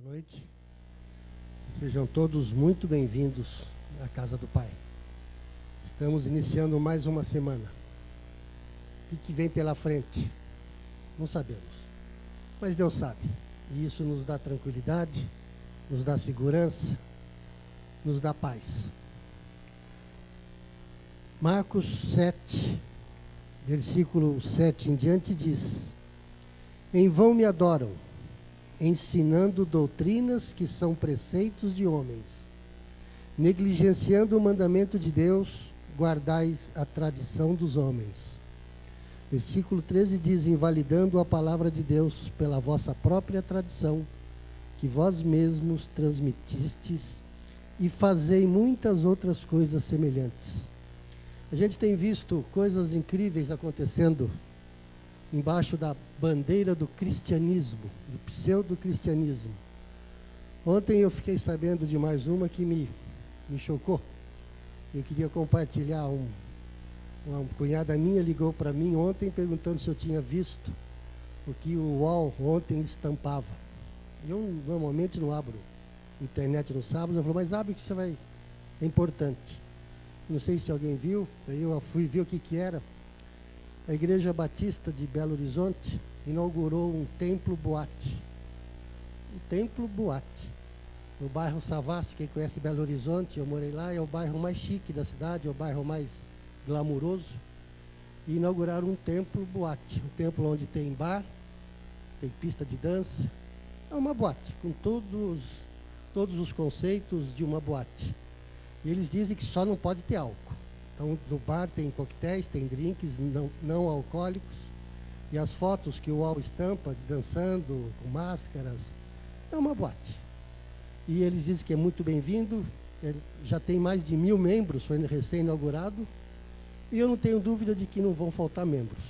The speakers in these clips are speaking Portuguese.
noite. Sejam todos muito bem-vindos à casa do Pai. Estamos iniciando mais uma semana. O que vem pela frente? Não sabemos. Mas Deus sabe. E isso nos dá tranquilidade, nos dá segurança, nos dá paz. Marcos 7, versículo 7 em diante diz: Em vão me adoram, ensinando doutrinas que são preceitos de homens. Negligenciando o mandamento de Deus, guardais a tradição dos homens. Versículo 13 diz: Invalidando a palavra de Deus pela vossa própria tradição, que vós mesmos transmitistes, e fazei muitas outras coisas semelhantes. A gente tem visto coisas incríveis acontecendo embaixo da bandeira do cristianismo, do pseudo-cristianismo. Ontem eu fiquei sabendo de mais uma que me chocou. Eu queria compartilhar. Uma cunhada minha ligou para mim ontem perguntando se eu tinha visto o que o UOL ontem estampava. Eu normalmente não abro internet no sábado. Ela falou, mas abre que você vai... É importante. Não sei se alguém viu, eu fui ver o que era. A Igreja Batista de Belo Horizonte inaugurou um templo boate. Um templo boate. No bairro Savassi, quem conhece Belo Horizonte, eu morei lá, é o bairro mais chique da cidade, é o bairro mais glamuroso. E inauguraram um templo boate. Um templo onde tem bar, tem pista de dança. É uma boate, com todos os conceitos de uma boate. E eles dizem que só não pode ter álcool. Então, no bar tem coquetéis, tem drinks não alcoólicos. E as fotos que o UOL estampa, de dançando, com máscaras, é uma boate. E eles dizem que é muito bem-vindo, já tem mais de 1.000 membros, foi recém-inaugurado. E eu não tenho dúvida de que não vão faltar membros.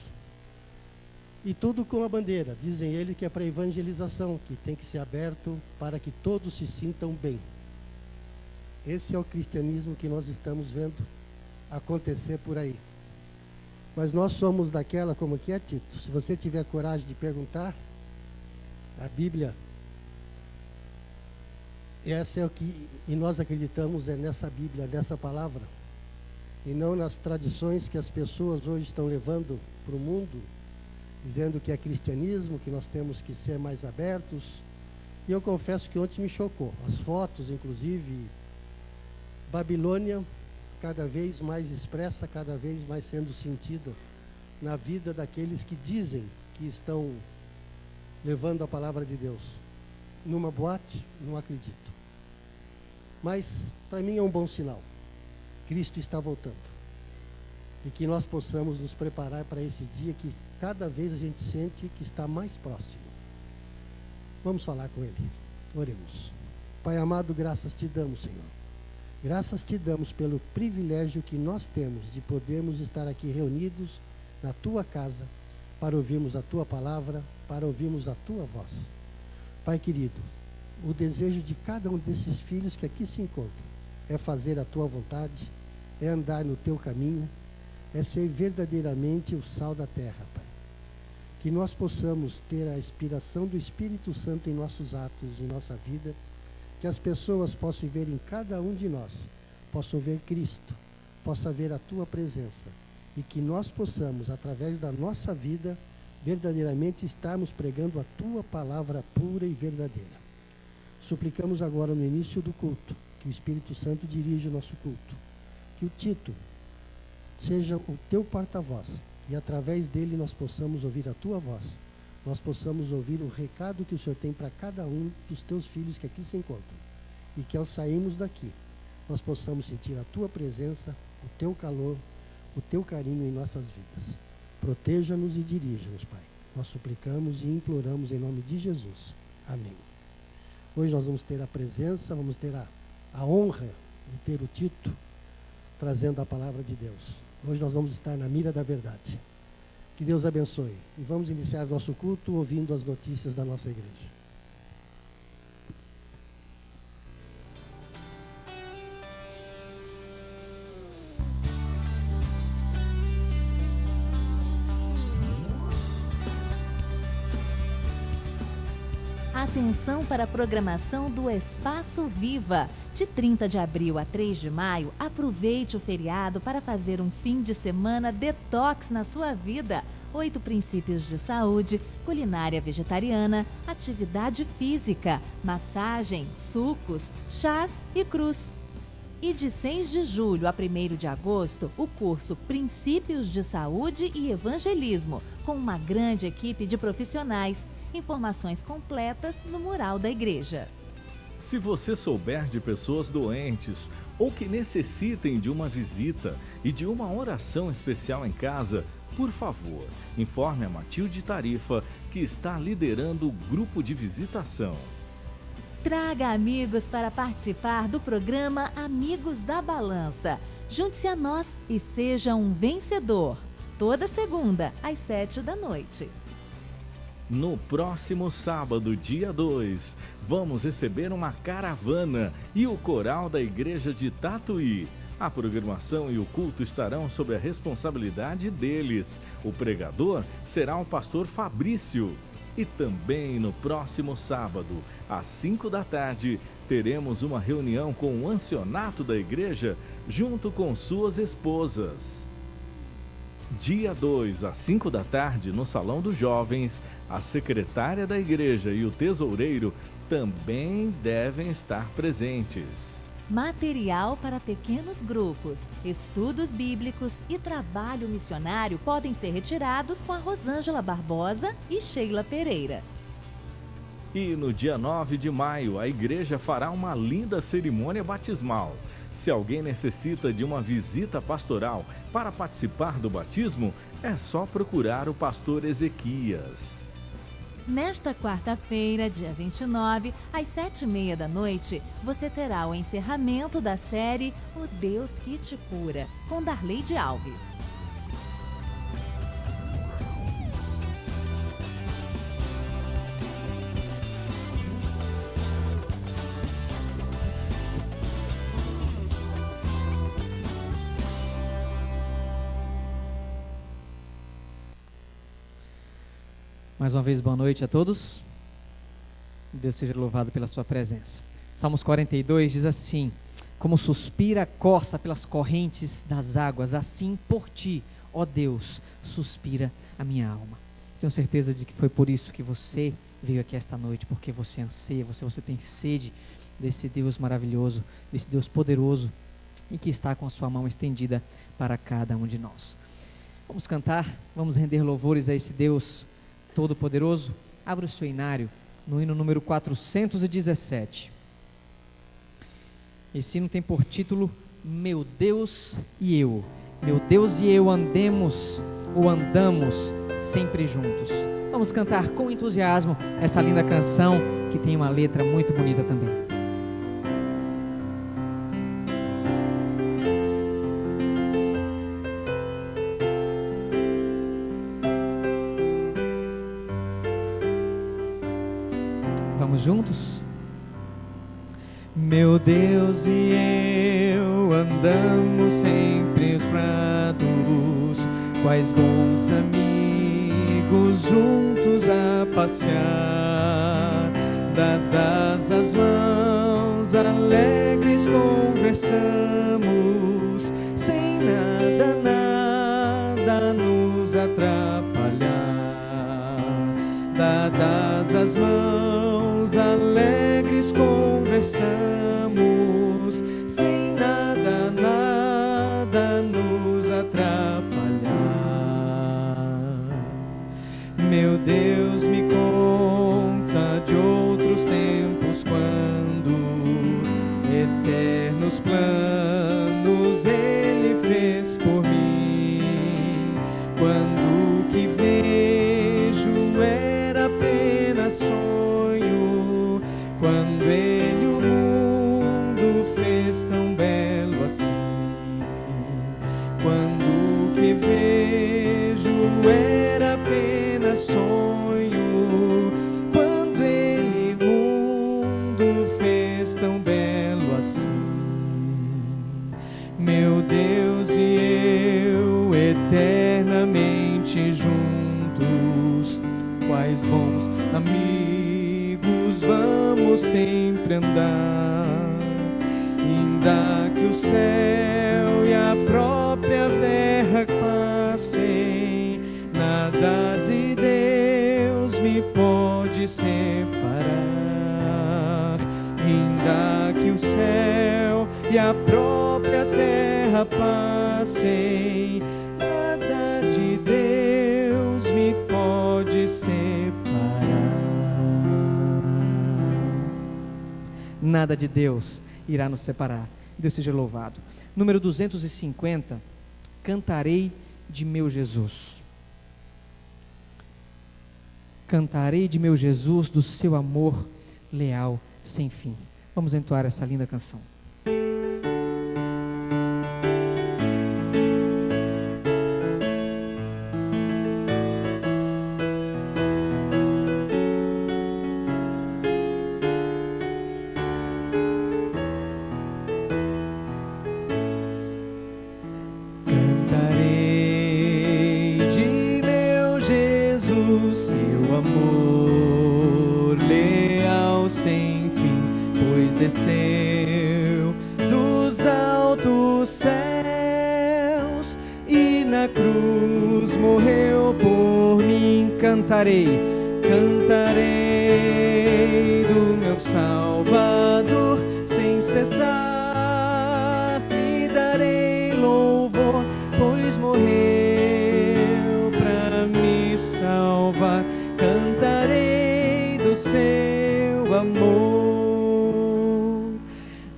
E tudo com a bandeira. Dizem eles que é para evangelização, que tem que ser aberto para que todos se sintam bem. Esse é o cristianismo que nós estamos vendo acontecer por aí. Mas nós somos daquela, como que é, Tito? Se você tiver coragem de perguntar, a Bíblia, essa é o que, e nós acreditamos nessa Bíblia, nessa palavra, e não nas tradições que as pessoas hoje estão levando para o mundo, dizendo que é cristianismo, que nós temos que ser mais abertos. E eu confesso que ontem me chocou. As fotos, inclusive, Babilônia, cada vez mais expressa, cada vez mais sendo sentida na vida daqueles que dizem que estão levando a palavra de Deus. Numa boate, não acredito. Mas, para mim, é um bom sinal. Cristo está voltando. E que nós possamos nos preparar para esse dia que cada vez a gente sente que está mais próximo. Vamos falar com Ele. Oremos. Pai amado, graças te damos, Senhor. Graças te damos pelo privilégio que nós temos de podermos estar aqui reunidos na tua casa para ouvirmos a tua palavra, para ouvirmos a tua voz. Pai querido, o desejo de cada um desses filhos que aqui se encontram é fazer a tua vontade, é andar no teu caminho, é ser verdadeiramente o sal da terra, Pai. Que nós possamos ter a inspiração do Espírito Santo em nossos atos, em nossa vida, que as pessoas possam ver em cada um de nós, possam ver Cristo, possam ver a tua presença, e que nós possamos, através da nossa vida, verdadeiramente estarmos pregando a tua palavra pura e verdadeira. Suplicamos agora no início do culto, que o Espírito Santo dirija o nosso culto, que o Tito seja o teu porta-voz, e através dele nós possamos ouvir a tua voz, nós possamos ouvir o recado que o Senhor tem para cada um dos teus filhos que aqui se encontram. E que ao sairmos daqui, nós possamos sentir a tua presença, o teu calor, o teu carinho em nossas vidas. Proteja-nos e dirija-nos, Pai. Nós suplicamos e imploramos em nome de Jesus. Amém. Hoje nós vamos ter a presença, vamos ter a honra de ter o Tito trazendo a palavra de Deus. Hoje nós vamos estar na mira da verdade. Que Deus abençoe. E vamos iniciar nosso culto ouvindo as notícias da nossa igreja. A Atenção para a programação do Espaço Viva. De 30 de abril a 3 de maio, aproveite o feriado para fazer um fim de semana detox na sua vida. 8 princípios de saúde, culinária vegetariana, atividade física, massagem, sucos, chás e cruz. E de 6 de julho a 1º de agosto, o curso Princípios de Saúde e Evangelismo, com uma grande equipe de profissionais. Informações completas no mural da igreja. Se você souber de pessoas doentes ou que necessitem de uma visita e de uma oração especial em casa, por favor, informe a Matilde Tarifa, que está liderando o grupo de visitação. Traga amigos para participar do programa Amigos da Balança. Junte-se a nós e seja um vencedor. Toda segunda, às 7 da noite. No próximo sábado, dia 2, vamos receber uma caravana e o coral da igreja de Tatuí. A programação e o culto estarão sob a responsabilidade deles. O pregador será o pastor Fabrício. E também no próximo sábado, às 5 da tarde, teremos uma reunião com o ancianato da igreja, junto com suas esposas. Dia 2, às 5 da tarde, no Salão dos Jovens, a secretária da igreja e o tesoureiro também devem estar presentes. Material para pequenos grupos, estudos bíblicos e trabalho missionário podem ser retirados com a Rosângela Barbosa e Sheila Pereira. E no dia 9 de maio, a igreja fará uma linda cerimônia batismal. Se alguém necessita de uma visita pastoral para participar do batismo, é só procurar o pastor Ezequias. Nesta quarta-feira, dia 29, às 7h30 da noite, você terá o encerramento da série O Deus que te cura, com Darleide Alves. Mais uma vez, boa noite a todos. Deus seja louvado pela sua presença. Salmos 42 diz assim: como suspira a corça pelas correntes das águas, assim por ti, ó Deus, suspira a minha alma. Tenho certeza de que foi por isso que você veio aqui esta noite, porque você anseia, você tem sede desse Deus maravilhoso, desse Deus poderoso e que está com a sua mão estendida para cada um de nós. Vamos cantar, vamos render louvores a esse Deus Todo-Poderoso. Abra o seu inário no hino número 417. Esse hino tem por título Meu Deus e Eu. Meu Deus e eu andemos ou andamos sempre juntos. Vamos cantar com entusiasmo essa linda canção que tem uma letra muito bonita também. Juntos? Meu Deus e eu andamos sempre os prados, quais bons amigos juntos a passear, dadas as mãos alegres conversamos, sem nada nos atrapalhar, dadas as mãos alegres conversamos, sem nada nos atrapalhar. Meu Deus me conta de outros tempos, quando eternos planos Ele fez por mim, quando o que vejo era apenas sonho, quando Ele o mundo fez tão belo assim, quando o que vejo era apenas sonho, quando Ele o mundo fez tão belo assim. Meu Deus e eu eternamente juntos, quais bons amigos vamos sempre andar, ainda que o céu e a própria terra passem, nada de Deus me pode separar. Ainda que o céu e a própria terra passem, nada de Deus me pode separar. Nada de Deus irá nos separar. Deus seja louvado. Número 250, cantarei de meu Jesus. Cantarei de meu Jesus, do seu amor leal sem fim. Vamos entoar essa linda canção. Cantarei de meu Jesus, seu amor leal sem fim, pois desceu dos altos céus e na cruz morreu por mim. Cantarei, cantarei do meu Salvador sem cessar, lhe darei louvor, pois morreu para me salvar. Cantarei do seu amor,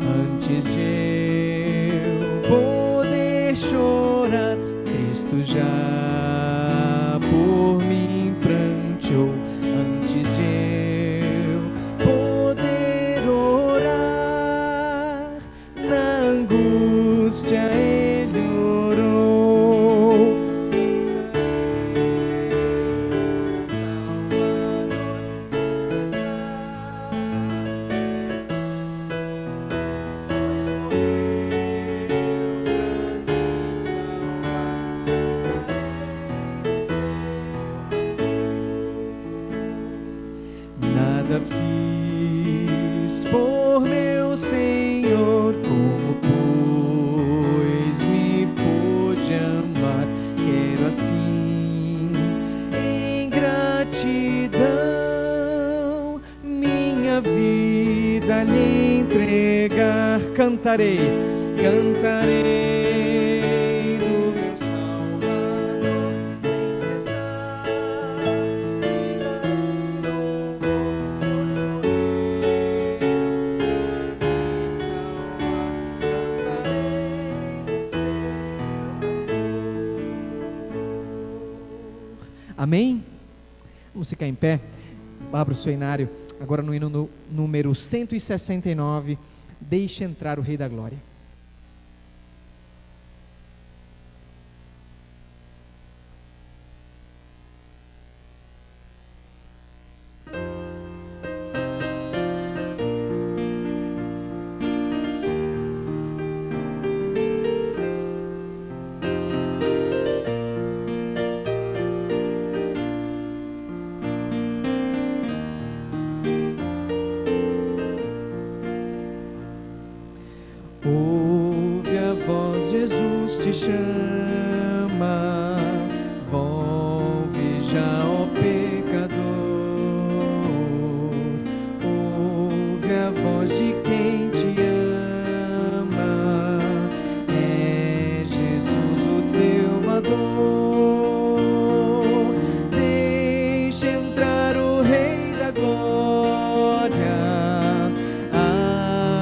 antes de eu poder chorar, Cristo já por mim pranteou. Antes de eu poder orar, na angústia Ele orou. Nada fiz por meu Senhor, como pois me pôde amar. Quero assim, em gratidão, minha vida lhe entregar. Cantarei, cantarei do meu Salvador sem cessar, lhe darei louvor, pois morreu para me salvar. Cantarei do seu amor. Amém? Vamos ficar em pé. Abra o seu inário agora no hino número 169. Deixe entrar o Rei da Glória. Ouve a voz, Jesus te chama, volve já, ó pecador. Ouve a voz de quem te ama, é Jesus o teu vador. Deixa entrar o Rei da Glória,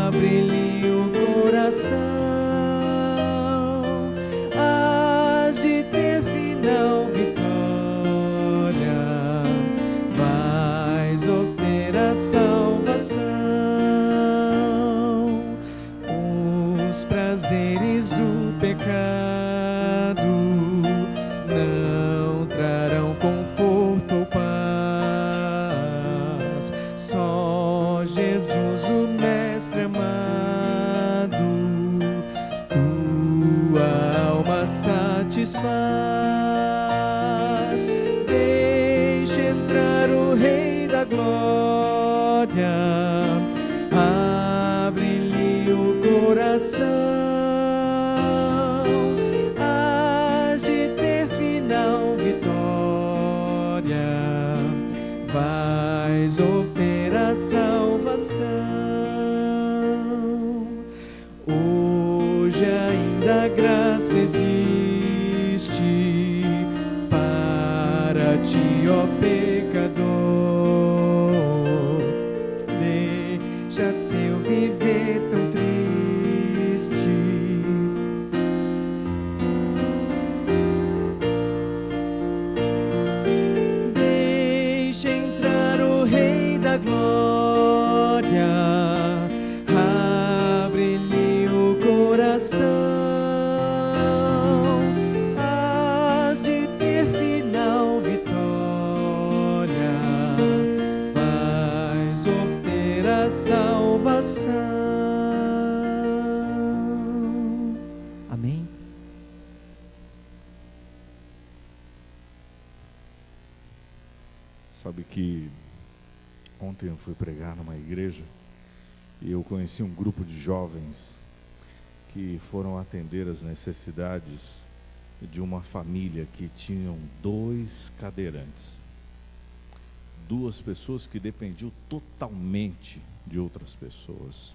abre-lhe o coração, hás de ter final vitória, vais obter a salvação. Os prazeres do pecado não trarão conforto ou paz, só Jesus o Mestre amado tua alma satisfaz. Deixa entrar o Rei da Glória, coração, hás de ter final vitória, vais obter a salvação. Hoje ainda a graça existe para ti, ó pecador. Deixa teu viver tão triste. Deixa entrar o Rei da Glória, abre-lhe o coração, hás de ter final vitória, vais obter a salvação. Amém? Sabe que ontem eu fui pregar numa igreja e eu conheci um grupo de jovens que foram atender as necessidades de uma família que tinham 2 cadeirantes. 2 pessoas que dependiam totalmente de outras pessoas.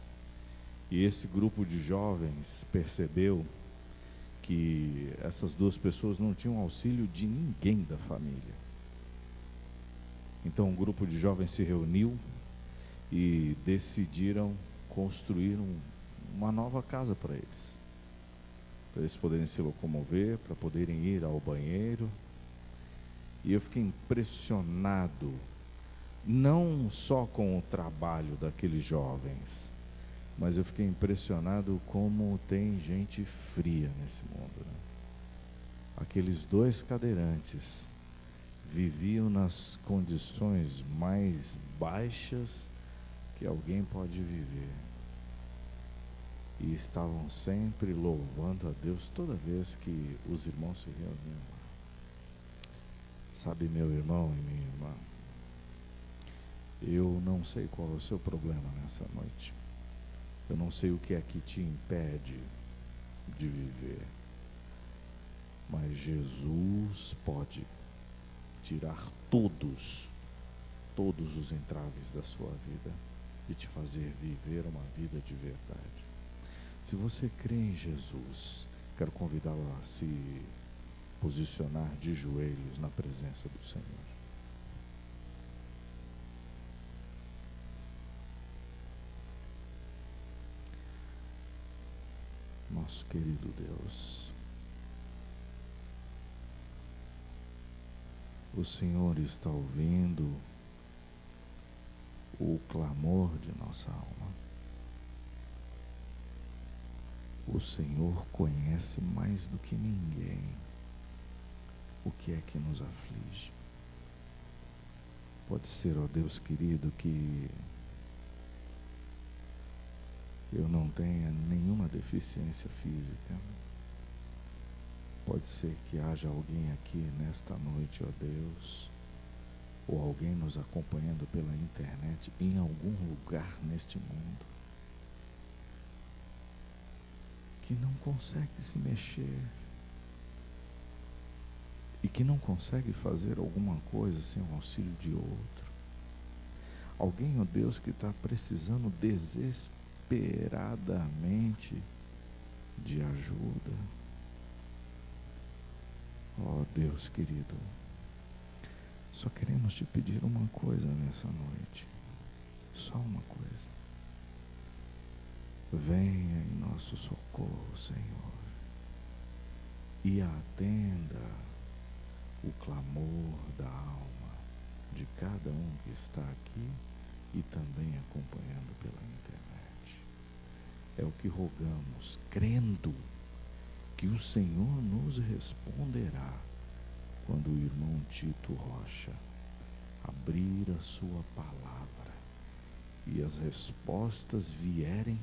E esse grupo de jovens percebeu que essas 2 pessoas não tinham auxílio de ninguém da família. Então o grupo de jovens se reuniu e decidiram construir uma nova casa para eles poderem se locomover, para poderem ir ao banheiro. E eu fiquei impressionado, não só com o trabalho daqueles jovens, mas eu fiquei impressionado como tem gente fria nesse mundo, né? Aqueles 2 cadeirantes viviam nas condições mais baixas que alguém pode viver. E estavam sempre louvando a Deus toda vez que os irmãos se reuniam. Sabe, meu irmão e minha irmã, eu não sei qual é o seu problema nessa noite. Eu não sei o que é que te impede de viver. Mas Jesus pode tirar todos os entraves da sua vida e te fazer viver uma vida de verdade. Se você crê em Jesus, quero convidá-lo a se posicionar de joelhos na presença do Senhor. Nosso querido Deus, o Senhor está ouvindo o clamor de nossa alma. O Senhor conhece mais do que ninguém o que é que nos aflige. Pode ser, ó Deus querido, que eu não tenha nenhuma deficiência física. Pode ser que haja alguém aqui nesta noite, ó Deus, ou alguém nos acompanhando pela internet em algum lugar neste mundo, que não consegue se mexer e que não consegue fazer alguma coisa sem o auxílio de outro. Alguém, ó Deus, que está precisando desesperadamente de ajuda. Ó Deus querido, só queremos te pedir uma coisa nessa noite, só uma coisa. Venha em nosso socorro, Senhor, e atenda o clamor da alma de cada um que está aqui e também acompanhando pela internet. É o que rogamos, crendo que o Senhor nos responderá quando o irmão Tito Rocha abrir a sua palavra e as respostas vierem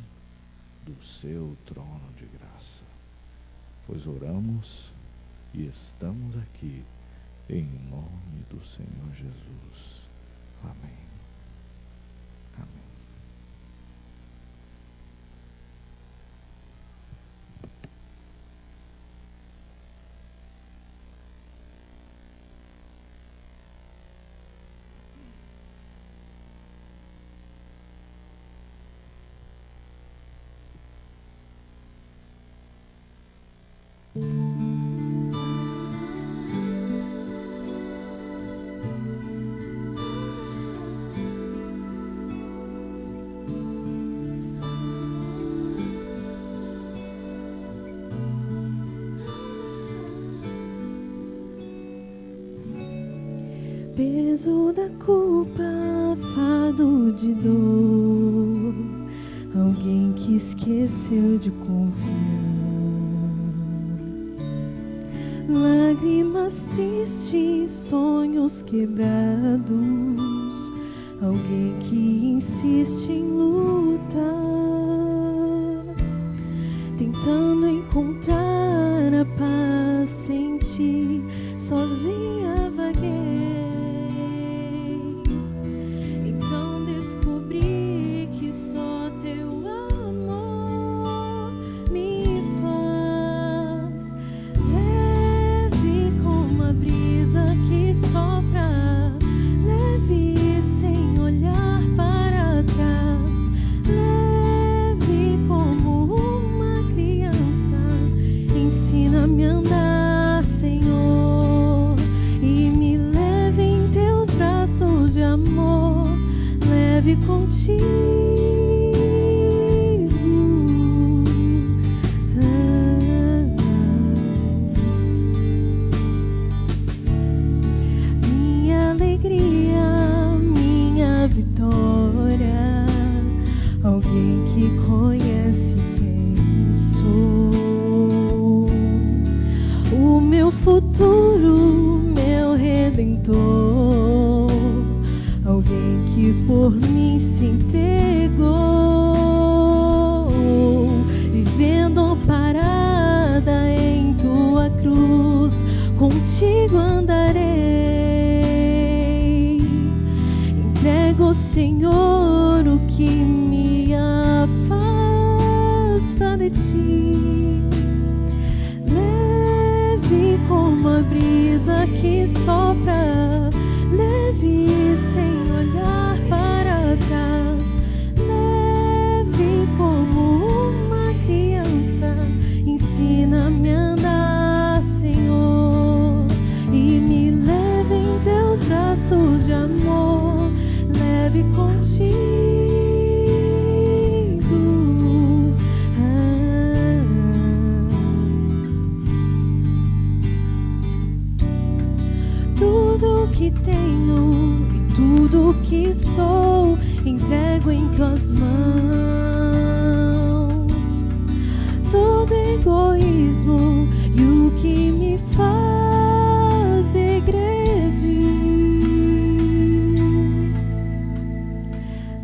do seu trono de graça. Pois oramos e estamos aqui em nome do Senhor Jesus. Amém. Amém. peso da culpa, fardo de dor, alguém que esqueceu de confiar. Lágrimas tristes, sonhos quebrados, alguém que insiste em lutar, tentando encontrar a paz em ti, sozinha vaguei. Então descobri que só teu amor me faz leve como a brisa que sopra, leve sem olhar para trás, leve como uma criança. Ensina-me a andar, Senhor, e me leve em teus braços de amor, leve contigo. Minha alegria, minha vitória, alguém que conhece quem sou, o meu futuro, meu redentor, alguém que por mim se entregou, vivendo parada em tua cruz, contigo andarei. Entrego, Senhor, o que me afasta de ti, leve como a brisa que sopra, leve sem olhar para trás, leve como uma criança. Ensina-me a andar, Senhor, e me leve em teus braços de amor, leve contigo. Tudo que tenho e tudo que sou, entrego em tuas mãos. Todo egoísmo e o que me faz regredir,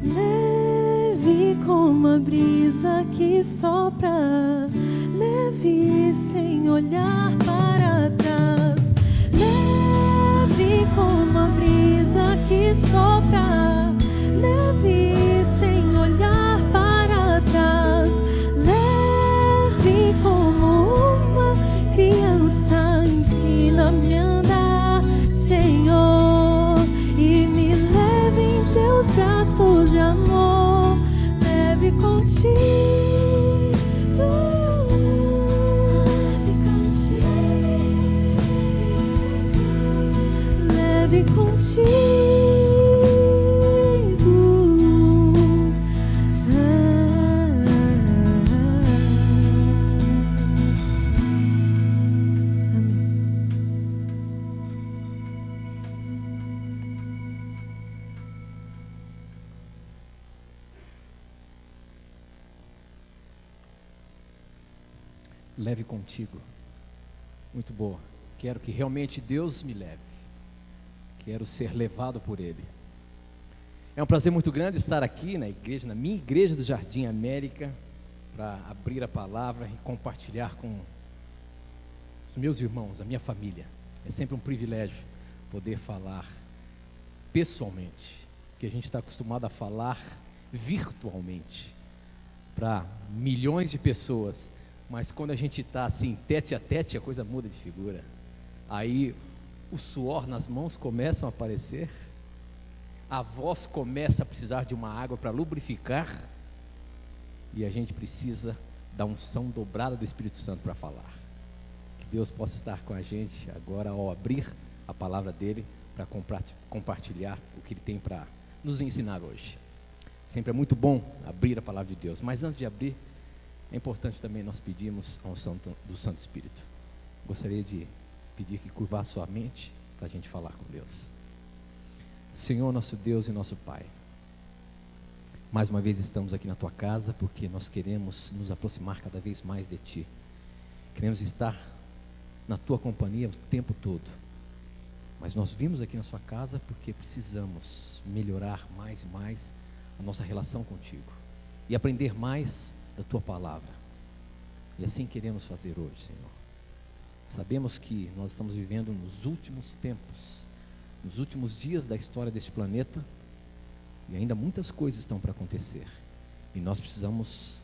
leve como a brisa que sopra, leve sem olhar para trás, leve como a brisa que sopra, leve sem olhar para trás, leve como uma criança. Ensina-me a andar, Senhor, e me leve em teus braços de amor, leve contigo. Leve contigo. Leve contigo. Muito boa. Quero que realmente Deus me leve. Quero ser levado por Ele. É um prazer muito grande estar aqui na igreja, na minha igreja do Jardim América, para abrir a palavra e compartilhar com os meus irmãos, a minha família. É sempre um privilégio poder falar pessoalmente, que a gente está acostumado a falar virtualmente para milhões de pessoas, mas quando a gente está assim, tete a tete, a coisa muda de figura. Aí o suor nas mãos começa a aparecer, a voz começa a precisar de uma água para lubrificar, e a gente precisa da unção dobrada do Espírito Santo para falar. Que Deus possa estar com a gente agora ao abrir a palavra dele para compartilhar o que ele tem para nos ensinar hoje. Sempre é muito bom abrir a palavra de Deus, mas antes de abrir, é importante também nós pedirmos a unção do Santo Espírito. Gostaria de pedir que curvar sua mente para a gente falar com Deus. Senhor, nosso Deus e nosso Pai, mais uma vez estamos aqui na Tua casa porque nós queremos nos aproximar cada vez mais de Ti. Queremos estar na Tua companhia o tempo todo. Mas nós vimos aqui na Sua casa porque precisamos melhorar mais e mais a nossa relação contigo e aprender mais da Tua palavra. E assim queremos fazer hoje, Senhor. Sabemos que nós estamos vivendo nos últimos tempos, nos últimos dias da história deste planeta, e ainda muitas coisas estão para acontecer. E nós precisamos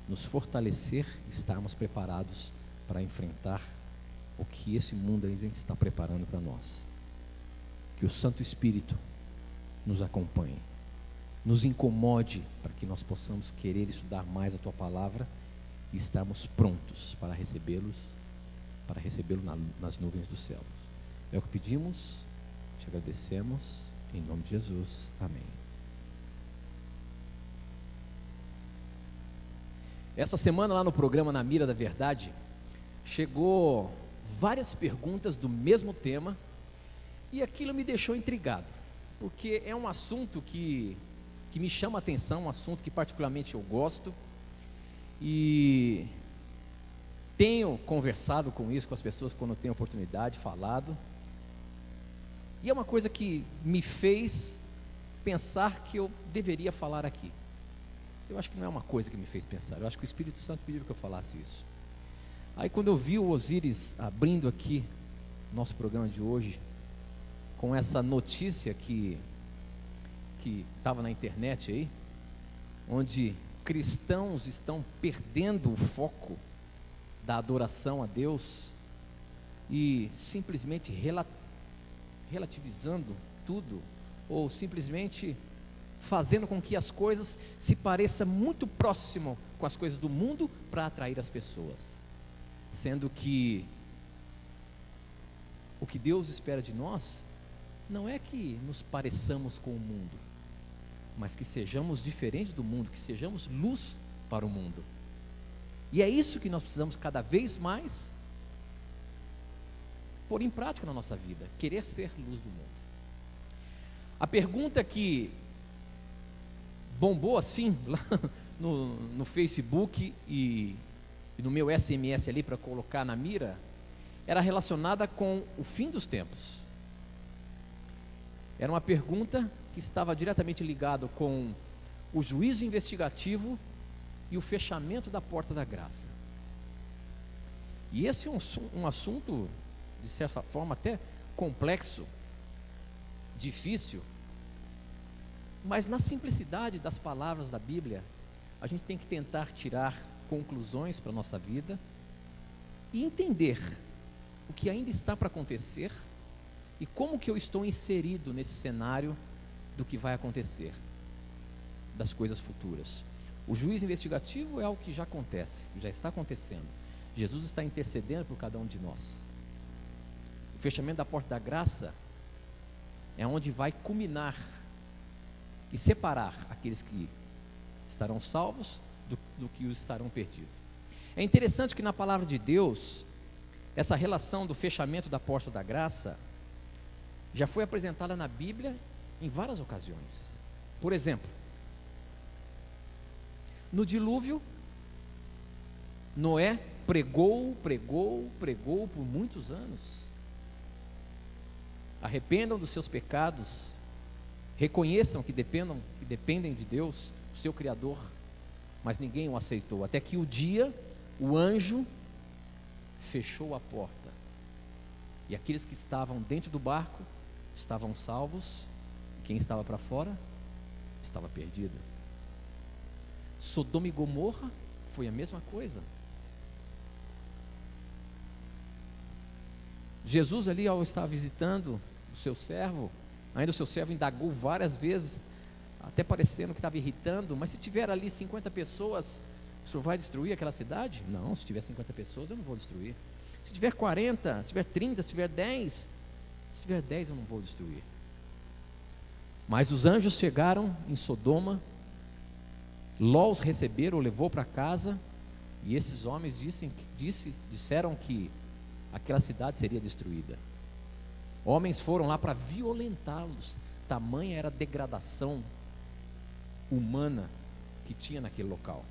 nos fortalecer, estarmos preparados para enfrentar o que esse mundo ainda está preparando para nós. Que o Santo Espírito nos acompanhe, nos incomode para que nós possamos querer estudar mais a Tua palavra e estarmos prontos para recebê-lo nas nuvens dos céus. É o que pedimos, te agradecemos, em nome de Jesus, amém. Essa semana lá no programa Na Mira da Verdade, chegou várias perguntas do mesmo tema, e aquilo me deixou intrigado, porque é um assunto que me chama a atenção, um assunto que particularmente eu gosto, e tenho conversado com isso com as pessoas quando tenho oportunidade, falado, e é uma coisa que me fez pensar que eu deveria falar aqui. Eu acho que não é uma coisa que me fez pensar, eu acho que o Espírito Santo pediu que eu falasse isso. Aí quando eu vi o Osíris abrindo aqui nosso programa de hoje, com essa notícia que estava na internet aí, onde cristãos estão perdendo o foco da adoração a Deus e simplesmente relativizando tudo, ou simplesmente fazendo com que as coisas se pareçam muito próximo com as coisas do mundo para atrair as pessoas, sendo que o que Deus espera de nós não é que nos pareçamos com o mundo, mas que sejamos diferentes do mundo, que sejamos luz para o mundo. E é isso que nós precisamos cada vez mais pôr em prática na nossa vida, querer ser luz do mundo. A pergunta que bombou assim lá no Facebook e no meu SMS ali para colocar na mira, era relacionada com o fim dos tempos. Era uma pergunta que estava diretamente ligado com o juízo investigativo e o fechamento da porta da graça. E esse é um assunto, de certa forma, até complexo, difícil, mas na simplicidade das palavras da Bíblia, a gente tem que tentar tirar conclusões para a nossa vida e entender o que ainda está para acontecer e como que eu estou inserido nesse cenário do que vai acontecer, das coisas futuras. O juízo investigativo é algo que já acontece, que já está acontecendo. Jesus está intercedendo por cada um de nós. O fechamento da porta da graça é onde vai culminar e separar aqueles que estarão salvos do que os estarão perdidos. É interessante que na palavra de Deus, essa relação do fechamento da porta da graça já foi apresentada na Bíblia em várias ocasiões. Por exemplo, no dilúvio, Noé pregou por muitos anos. Arrependam dos seus pecados, reconheçam que dependem de Deus, o seu Criador, mas ninguém o aceitou, até que o anjo fechou a porta, e aqueles que estavam dentro do barco estavam salvos, e quem estava para fora estava perdido. Sodoma e Gomorra foi a mesma coisa. Jesus ali, ao estar visitando o seu servo, ainda o seu servo indagou várias vezes, até parecendo que estava irritando, mas se tiver ali 50 pessoas, o senhor vai destruir aquela cidade? Não, se tiver 50 pessoas eu não vou destruir. Se tiver 40, se tiver 30, se tiver 10, se tiver 10 eu não vou destruir. Mas os anjos chegaram em Sodoma, Ló os receberam, levou para casa, e esses homens disseram que aquela cidade seria destruída. Homens foram lá para violentá-los, tamanha era a degradação humana que tinha naquele local.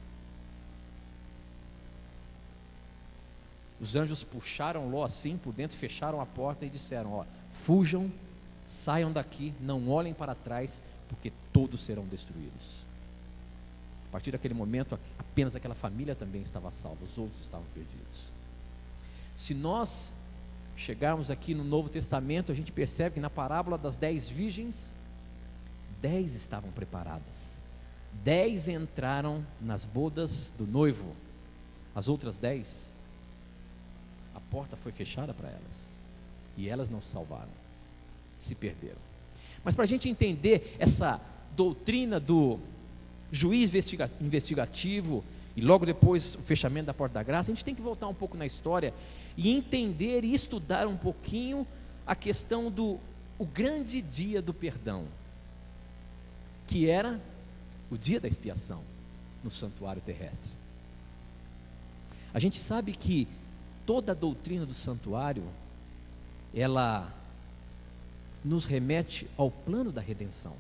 Os anjos puxaram Ló assim por dentro, fecharam a porta e disseram: ó, fujam, saiam daqui, não olhem para trás, porque todos serão destruídos. A partir daquele momento, apenas aquela família também estava salva, os outros estavam perdidos. Se nós chegarmos aqui no Novo Testamento, a gente percebe que na parábola das 10 virgens, 10 estavam preparadas, 10 entraram nas bodas do noivo, as outras 10, a porta foi fechada para elas, e elas não se salvaram, se perderam. Mas para a gente entender essa doutrina do juiz investigativo, e logo depois o fechamento da porta da graça, a gente tem que voltar um pouco na história, e entender e estudar um pouquinho a questão do grande dia do perdão, que era o dia da expiação no santuário terrestre. A gente sabe que toda a doutrina do santuário, ela nos remete ao plano da redenção.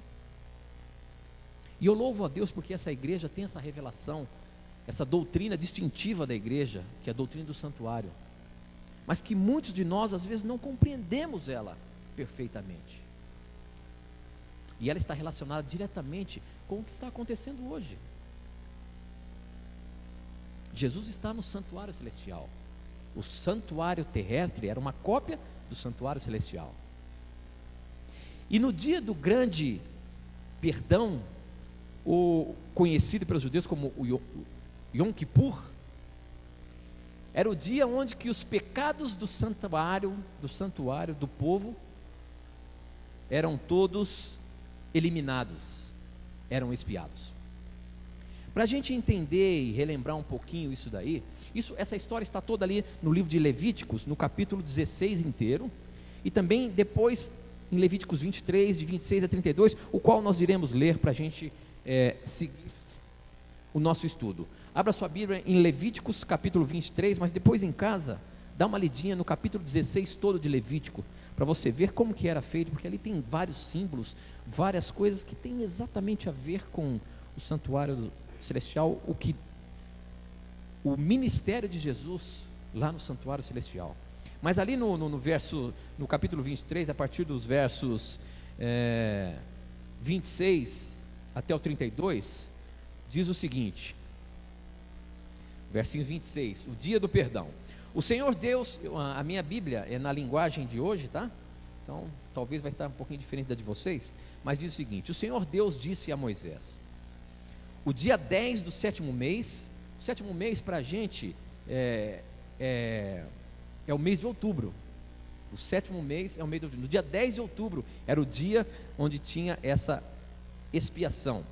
E eu louvo a Deus porque essa igreja tem essa revelação, essa doutrina distintiva da igreja, que é a doutrina do santuário, mas que muitos de nós às vezes não compreendemos ela perfeitamente. E ela está relacionada diretamente com o que está acontecendo hoje. Jesus está no santuário celestial. O santuário terrestre era uma cópia do santuário celestial. E no dia do grande perdão, o conhecido pelos judeus como o Yom Kippur, era o dia onde que os pecados do santuário do povo eram todos eliminados, eram expiados. Para a gente entender e relembrar um pouquinho isso daí, essa história está toda ali no livro de Levíticos, no capítulo 16 inteiro, e também depois em Levíticos 23, de 26 a 32, o qual nós iremos ler para a gente seguir o nosso estudo. Abra sua Bíblia em Levíticos capítulo 23, mas depois em casa, dá uma lidinha no capítulo 16 todo de Levítico, para você ver como que era feito, porque ali tem vários símbolos, várias coisas que tem exatamente a ver com o santuário celestial, o ministério de Jesus lá no santuário celestial. Mas ali no capítulo 23, a partir dos versos 26 até o 32, diz o seguinte, versinho 26, o dia do perdão. O Senhor Deus, a minha Bíblia é na linguagem de hoje, tá? Então, talvez vai estar um pouquinho diferente da de vocês, mas diz o seguinte: o Senhor Deus disse a Moisés: o dia 10 do sétimo mês, o sétimo mês para a gente é o mês de outubro. O sétimo mês é o mês de outubro. No dia 10 de outubro era o dia onde tinha essa expiação.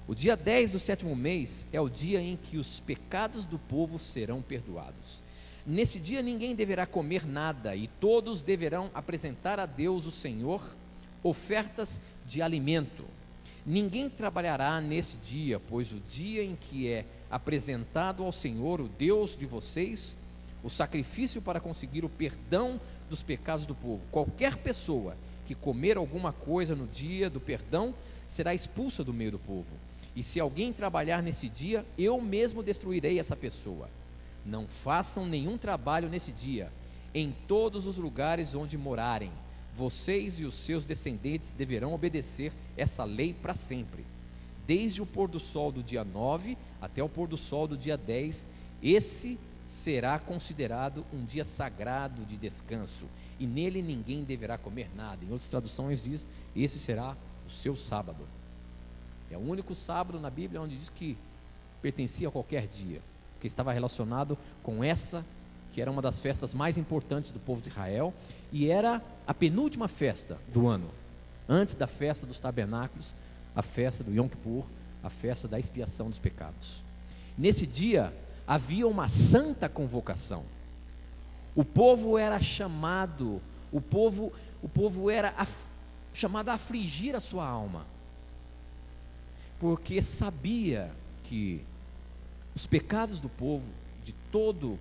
O dia 10 do sétimo mês é o dia em que os pecados do povo serão perdoados. Nesse dia ninguém deverá comer nada, e todos deverão apresentar a Deus o Senhor ofertas de alimento. Ninguém trabalhará nesse dia, pois o dia em que é apresentado ao Senhor, o Deus de vocês, o sacrifício para conseguir o perdão dos pecados do povo. Qualquer pessoa que comer alguma coisa no dia do perdão será expulsa do meio do povo. E se alguém trabalhar nesse dia, eu mesmo destruirei essa pessoa. Não façam nenhum trabalho nesse dia, em todos os lugares onde morarem. Vocês e os seus descendentes deverão obedecer essa lei para sempre. Desde o pôr do sol do dia 9 até o pôr do sol do dia 10, esse será considerado um dia sagrado de descanso, e nele ninguém deverá comer nada. Em outras traduções diz, esse será o seu sábado. É o único sábado na Bíblia onde diz que pertencia a qualquer dia, porque estava relacionado com essa, que era uma das festas mais importantes do povo de Israel, e era a penúltima festa do ano, antes da festa dos tabernáculos, a festa do Yom Kippur, a festa da expiação dos pecados. Nesse dia havia uma santa convocação. O povo era chamado, o povo era chamado a afligir a sua alma, porque sabia que os pecados do povo, de todo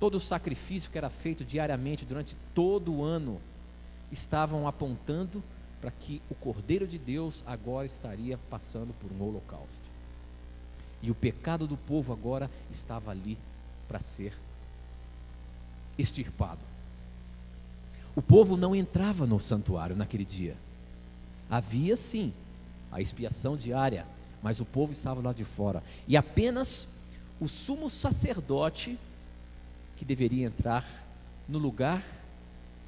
o sacrifício que era feito diariamente durante todo o ano, estavam apontando para que o Cordeiro de Deus agora estaria passando por um holocausto. E o pecado do povo agora estava ali para ser extirpado. O povo não entrava no santuário naquele dia. Havia sim a expiação diária, mas o povo estava lá de fora. E apenas o sumo sacerdote que deveria entrar no lugar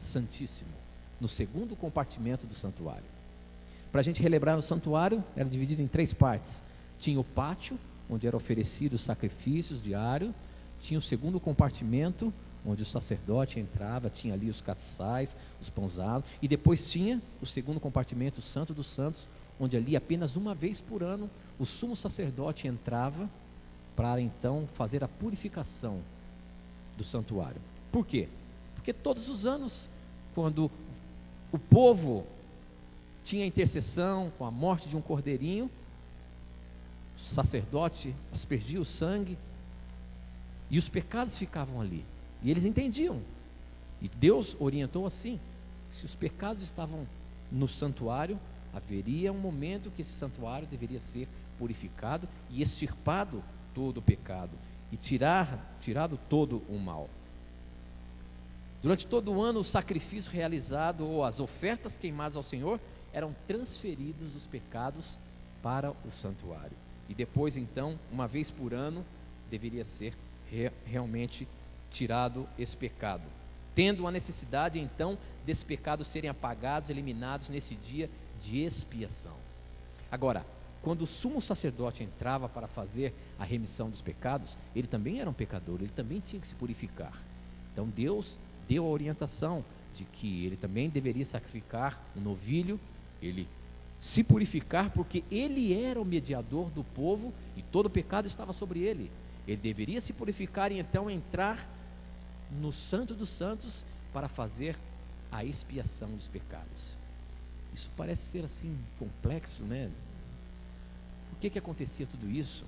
santíssimo, no segundo compartimento do santuário. Para a gente relembrar, o santuário era dividido em 3 partes. Tinha o pátio, onde eram oferecidos sacrifícios diários. Tinha o segundo compartimento, onde o sacerdote entrava, tinha ali os caçais, os pãozados. E depois tinha o segundo compartimento, o Santo dos Santos, onde ali apenas uma vez por ano o sumo sacerdote entrava para então fazer a purificação do santuário. Por quê? Porque todos os anos, quando o povo tinha intercessão com a morte de um cordeirinho, o sacerdote aspergia o sangue e os pecados ficavam ali. E eles entendiam. E Deus orientou assim: se os pecados estavam no santuário, haveria um momento que esse santuário deveria ser purificado e extirpado todo o pecado e tirado todo o mal. Durante todo o ano, o sacrifício realizado ou as ofertas queimadas ao Senhor eram transferidos os pecados para o santuário. E depois, então, uma vez por ano, deveria ser realmente tirado esse pecado, tendo a necessidade, então, desses pecados serem apagados, eliminados nesse dia de expiação. Agora, quando o sumo sacerdote entrava para fazer a remissão dos pecados, ele também era um pecador, ele também tinha que se purificar. Então Deus deu a orientação de que ele também deveria sacrificar um novilho, ele se purificar, porque ele era o mediador do povo e todo o pecado estava sobre ele. Ele deveria se purificar e então entrar no Santo dos Santos para fazer a expiação dos pecados. Isso parece ser assim complexo, né? Por que acontecia tudo isso?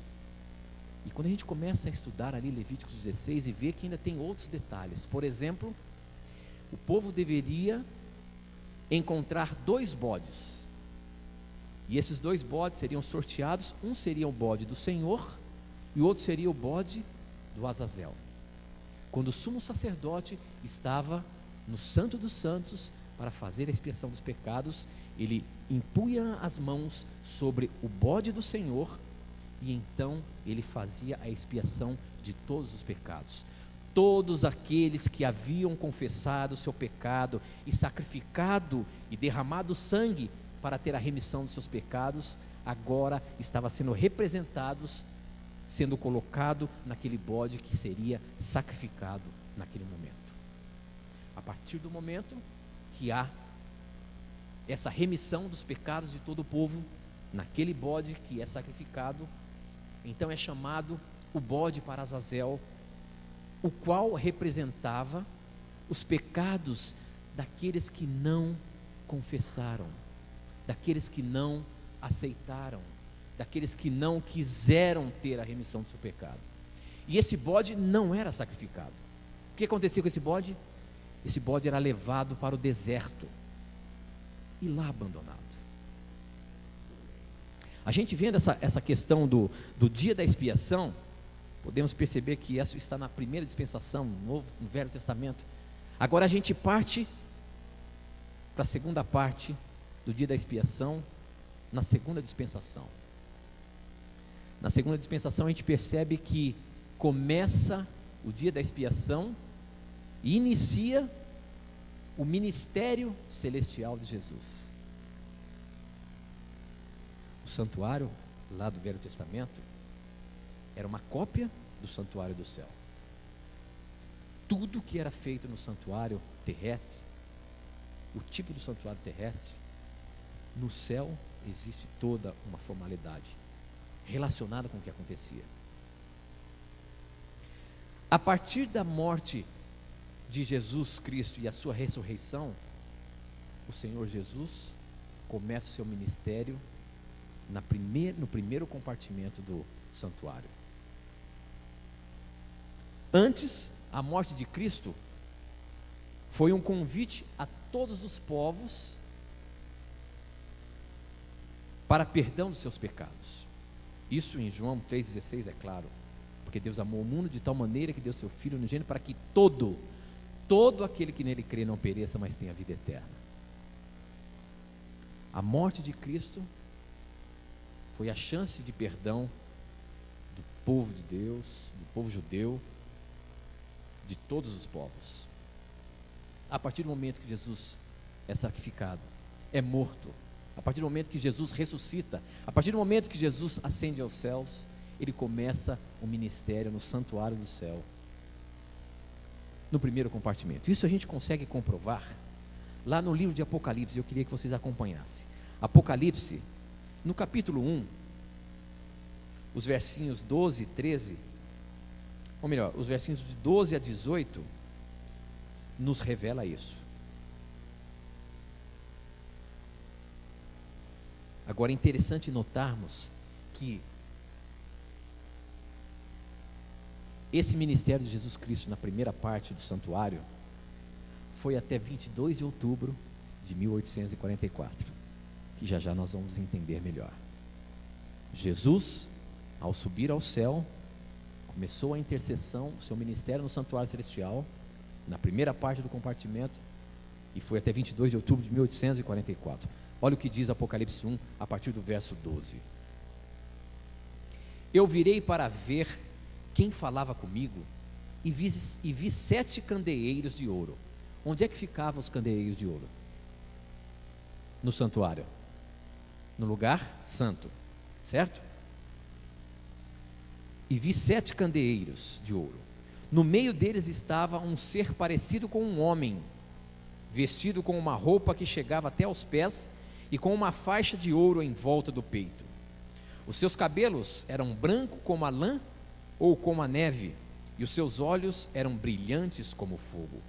E quando a gente começa a estudar ali Levíticos 16 e vê que ainda tem outros detalhes. Por exemplo, o povo deveria encontrar 2 bodes. E esses 2 bodes seriam sorteados. Um seria o bode do Senhor e o outro seria o bode do Azazel. Quando o sumo sacerdote estava no Santo dos Santos para fazer a expiação dos pecados, ele impunha as mãos sobre o bode do Senhor e então ele fazia a expiação de todos os pecados. Todos aqueles que haviam confessado o seu pecado e sacrificado e derramado sangue para ter a remissão dos seus pecados, agora estavam sendo representados, sendo colocado naquele bode que seria sacrificado naquele momento. A partir do momento que há essa remissão dos pecados de todo o povo, naquele bode que é sacrificado, então é chamado o bode para Azazel, o qual representava os pecados daqueles que não confessaram, daqueles que não aceitaram, daqueles que não quiseram ter a remissão do seu pecado. E esse bode não era sacrificado. O que acontecia com esse bode? Esse bode era levado para o deserto e lá abandonado. A gente vendo essa questão do dia da expiação, podemos perceber que isso está na primeira dispensação, no Velho Testamento. Agora a gente parte para a segunda parte do dia da expiação, na segunda dispensação. Na segunda dispensação a gente percebe que começa o dia da expiação e inicia o ministério celestial de Jesus. O santuário lá do Velho Testamento era uma cópia do santuário do céu. Tudo que era feito no santuário terrestre, o tipo do santuário terrestre, no céu existe toda uma formalidade relacionada com o que acontecia. A partir da morte de Jesus Cristo e a sua ressurreição, o Senhor Jesus começa o seu ministério no primeiro compartimento do santuário. Antes, a morte de Cristo foi um convite a todos os povos para perdão dos seus pecados. Isso em João 3,16 é claro, porque Deus amou o mundo de tal maneira que deu seu Filho unigênito para que todo aquele que nele crê não pereça, mas tenha vida eterna. A morte de Cristo foi a chance de perdão do povo de Deus, do povo judeu, de todos os povos. A partir do momento que Jesus é sacrificado, é morto, a partir do momento que Jesus ressuscita, a partir do momento que Jesus ascende aos céus, ele começa o ministério no santuário do céu, no primeiro compartimento. Isso a gente consegue comprovar lá no livro de Apocalipse. Eu queria que vocês acompanhassem. Apocalipse, no capítulo 1, os versinhos 12 e 13, ou melhor, os versinhos de 12 a 18, nos revela isso. Agora é interessante notarmos que esse ministério de Jesus Cristo na primeira parte do santuário foi até 22 de outubro de 1844, que já já nós vamos entender melhor. Jesus, ao subir ao céu, começou a intercessão, o seu ministério no santuário celestial, na primeira parte do compartimento, e foi até 22 de outubro de 1844. Olha o que diz Apocalipse 1, a partir do verso 12. Eu virei para ver quem falava comigo, e vi 7 candeeiros de ouro. Onde é que ficavam os candeeiros de ouro? No santuário, no lugar santo, certo? E vi 7 candeeiros de ouro. No meio deles estava um ser parecido com um homem, vestido com uma roupa que chegava até aos pés e com uma faixa de ouro em volta do peito. Os seus cabelos eram brancos como a lã ou como a neve, e os seus olhos eram brilhantes como fogo.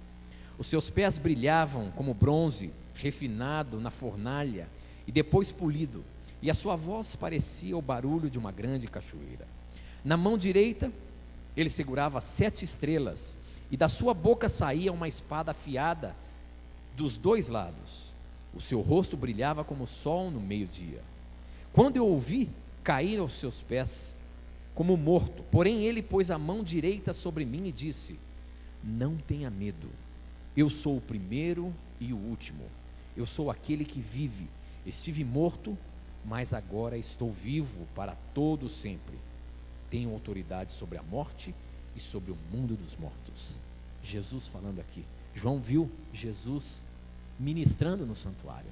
Os seus pés brilhavam como bronze refinado na fornalha e depois polido, e a sua voz parecia o barulho de uma grande cachoeira. Na mão direita ele segurava 7 estrelas, e da sua boca saía uma espada afiada dos 2 lados. O seu rosto brilhava como o sol no meio-dia. Quando eu o vi, caí aos seus pés como morto. Porém ele pôs a mão direita sobre mim e disse: não tenha medo, eu sou o primeiro e o último, eu sou aquele que vive. Estive morto, mas agora estou vivo para todo sempre. Tenho autoridade sobre a morte e sobre o mundo dos mortos. Jesus falando aqui. João viu Jesus ministrando no santuário.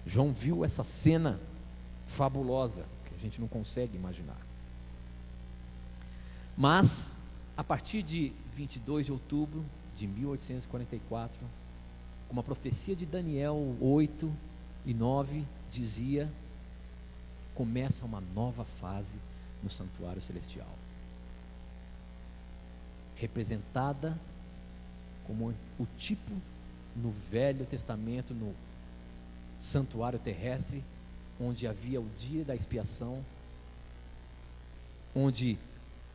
João viu essa cena fabulosa que a gente não consegue imaginar. Mas a partir de 22 de outubro de 1844, como a profecia de Daniel 8 e 9 dizia, começa uma nova fase no santuário celestial, representada como o tipo no Velho Testamento, no santuário terrestre, onde havia o dia da expiação, onde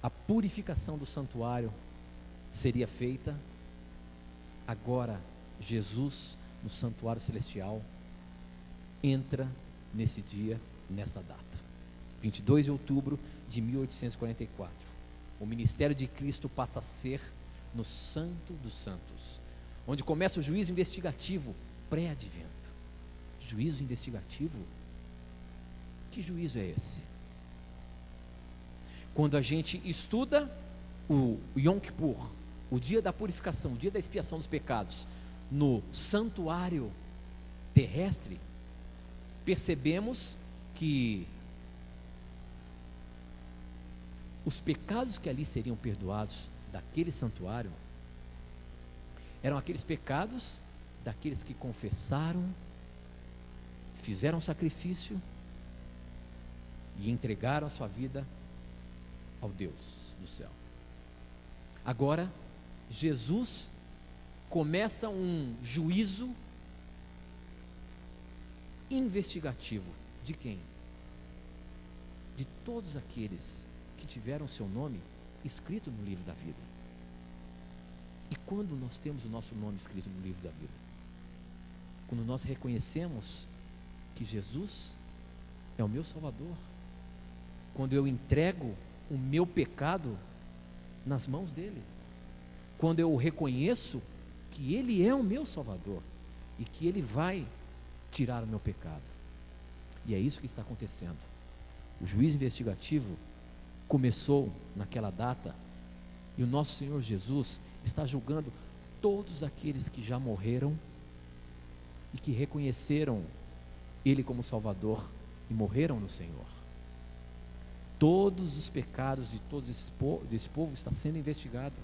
a purificação do santuário seria feita. Agora Jesus, no santuário celestial, entra nesse dia, nessa data, 22 de outubro de 1844. O ministério de Cristo passa a ser no Santo dos Santos, onde começa o juízo investigativo pré-advento. Juízo investigativo? Que juízo é esse? Quando a gente estuda o Yom Kippur, o dia da purificação, o dia da expiação dos pecados, no santuário terrestre, percebemos que os pecados que ali seriam perdoados daquele santuário eram aqueles pecados daqueles que confessaram, fizeram sacrifício e entregaram a sua vida ao Deus do céu. Agora Jesus começa um juízo investigativo. De quem? De todos aqueles que tiveram seu nome escrito no livro da vida. E quando nós temos o nosso nome escrito no livro da vida? Quando nós reconhecemos que Jesus é o meu Salvador, quando eu entrego o meu pecado nas mãos dele, quando eu reconheço que ele é o meu Salvador e que ele vai tirar o meu pecado. E é isso que está acontecendo. O juízo investigativo começou naquela data e o nosso Senhor Jesus está julgando todos aqueles que já morreram e que reconheceram ele como Salvador e morreram no Senhor. Todos os pecados de todo esse povo está sendo investigado.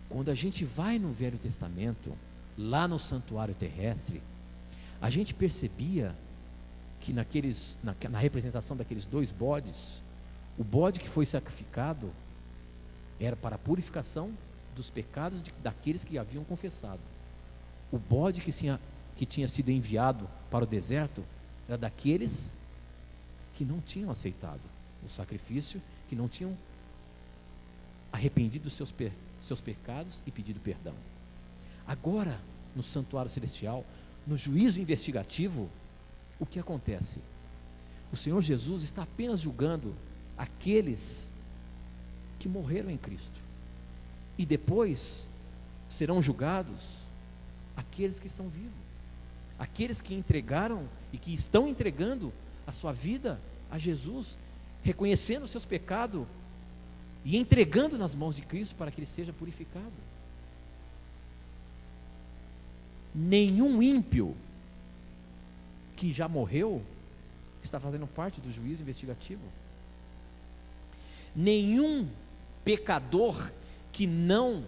Quando a gente vai no Velho Testamento, lá no santuário terrestre, a gente percebia que na representação daqueles 2 bodes, o bode que foi sacrificado era para a purificação dos pecados daqueles que haviam confessado. O bode que tinha sido enviado para o deserto era daqueles que não tinham aceitado o sacrifício, que não tinham arrependido dos seus pecados e pedido perdão. Agora, no santuário celestial, no juízo investigativo, o que acontece? O Senhor Jesus está apenas julgando aqueles que morreram em Cristo, e depois serão julgados aqueles que estão vivos, aqueles que entregaram e que estão entregando a sua vida a Jesus, reconhecendo os seus pecados e entregando nas mãos de Cristo para que ele seja purificado. Nenhum ímpio que já morreu está fazendo parte do juízo investigativo. Nenhum pecador que não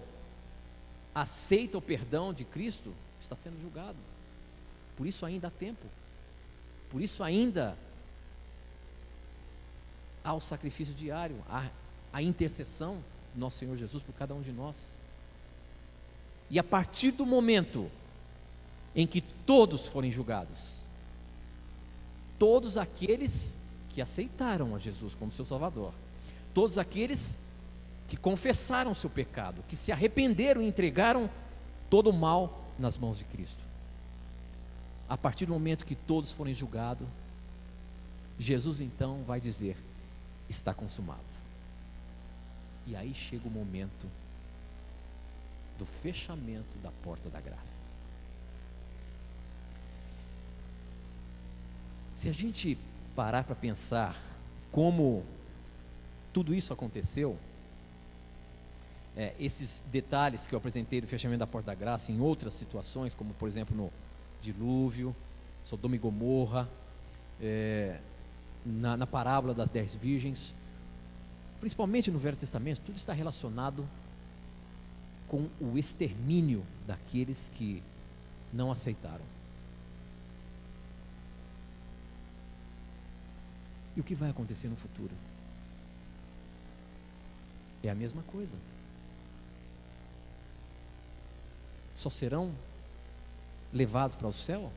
aceita o perdão de Cristo está sendo julgado. Por isso ainda há tempo. Por isso ainda há o sacrifício diário, a intercessão do nosso Senhor Jesus por cada um de nós. E a partir do momento em que todos forem julgados, todos aqueles que aceitaram a Jesus como seu Salvador, todos aqueles que confessaram o seu pecado, que se arrependeram e entregaram todo o mal nas mãos de Cristo, a partir do momento que todos forem julgados, Jesus então vai dizer: está consumado. E aí chega o momento do fechamento da porta da graça. Se a gente parar para pensar como tudo isso aconteceu, esses detalhes que eu apresentei do fechamento da porta da graça em outras situações, como por exemplo no dilúvio, Sodoma e Gomorra, na parábola das 10 virgens, principalmente no Velho Testamento, tudo está relacionado com o extermínio daqueles que não aceitaram. E o que vai acontecer no futuro? É a mesma coisa. Só serão levados para o céu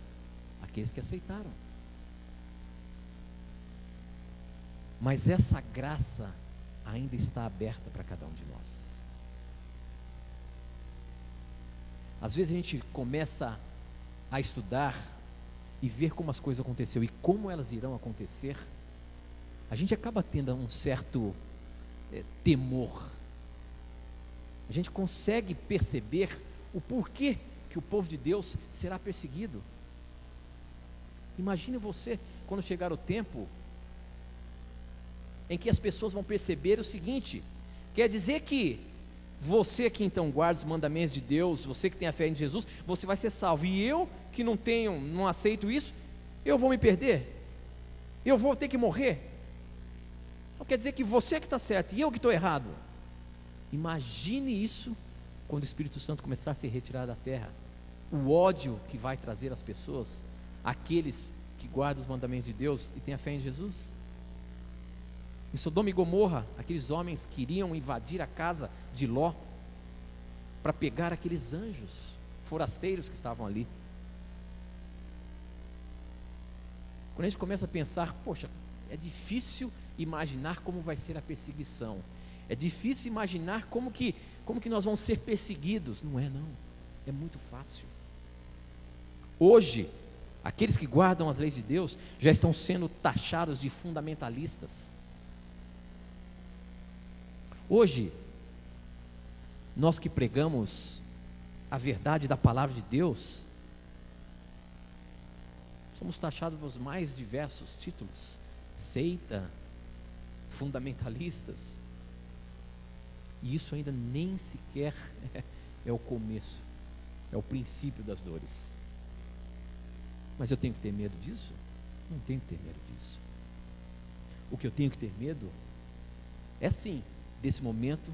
aqueles que aceitaram. Mas essa graça ainda está aberta para cada um de nós. Às vezes a gente começa a estudar e ver como as coisas aconteceram e como elas irão acontecer, a gente acaba tendo um certo temor. A gente consegue perceber o porquê que o povo de Deus será perseguido. Imagine você, quando chegar o tempo em que as pessoas vão perceber o seguinte: quer dizer que você que então guarda os mandamentos de Deus, você que tem a fé em Jesus, você vai ser salvo, e eu que não aceito isso, eu vou me perder, eu vou ter que morrer. Então quer dizer que você que está certo e eu que estou errado. Imagine isso quando o Espírito Santo começar a se retirar da terra. O ódio que vai trazer às pessoas, aqueles que guardam os mandamentos de Deus e têm a fé em Jesus. Em Sodoma e Gomorra, aqueles homens queriam invadir a casa de Ló para pegar aqueles anjos forasteiros que estavam ali. Quando a gente começa a pensar, poxa, é difícil imaginar como vai ser a perseguição, é difícil imaginar como que nós vamos ser perseguidos. Não, é muito fácil. Hoje Aqueles que guardam as leis de Deus já estão sendo taxados de fundamentalistas. Hoje, nós que pregamos a verdade da palavra de Deus, somos taxados pelos mais diversos títulos: seita, fundamentalistas. E isso ainda nem sequer é o começo, é o princípio das dores. Mas eu tenho que ter medo disso? Não tenho que ter medo disso. O que eu tenho que ter medo é sim desse momento